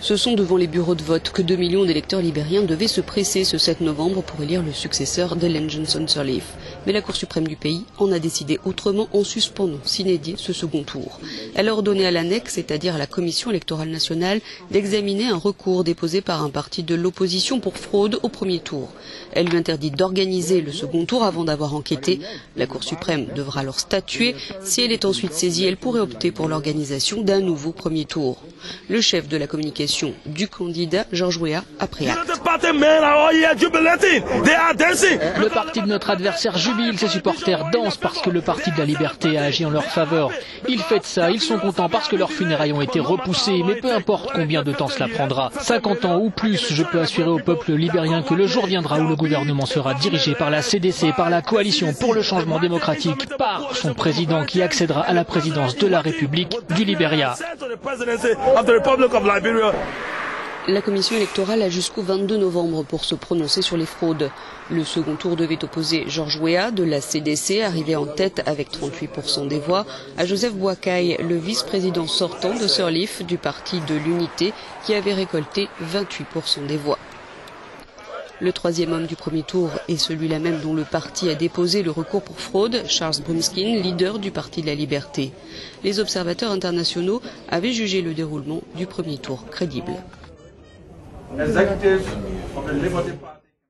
Ce sont devant les bureaux de vote que 2 millions d'électeurs libériens devaient se presser ce 7 novembre pour élire le successeur d'Ellen Johnson Sirleaf. Mais la Cour suprême du pays en a décidé autrement en suspendant sine die ce second tour. Elle a ordonné à l'ANEC, c'est-à-dire à la Commission électorale nationale, d'examiner un recours déposé par un parti de l'opposition pour fraude au premier tour. Elle lui interdit d'organiser le second tour avant d'avoir enquêté. La Cour suprême devra alors statuer. Si elle est ensuite saisie, elle pourrait opter pour l'organisation d'un nouveau premier tour. Le chef de la communication du candidat, George Weah, a pris acte. Le parti de notre adversaire jubile, ses supporters dansent parce que le parti de la liberté a agi en leur faveur. Ils fêtent ça, ils sont contents parce que leurs funérailles ont été repoussées, mais peu importe combien de temps cela prendra. 50 ans ou plus, je peux assurer au peuple libérien que le jour viendra où le gouvernement sera dirigé par la CDC, par la coalition pour le changement démocratique, par son président qui accédera à la présidence de la République du Libéria. La commission électorale a jusqu'au 22 novembre pour se prononcer sur les fraudes. Le second tour devait opposer George Weah de la CDC, arrivé en tête avec 38% des voix, à Joseph Boakai, le vice-président sortant de Sirleaf du parti de l'Unité, qui avait récolté 28% des voix. Le troisième homme du premier tour est celui-là même dont le parti a déposé le recours pour fraude, Charles Brunskin, leader du Parti de la Liberté. Les observateurs internationaux avaient jugé le déroulement du premier tour crédible.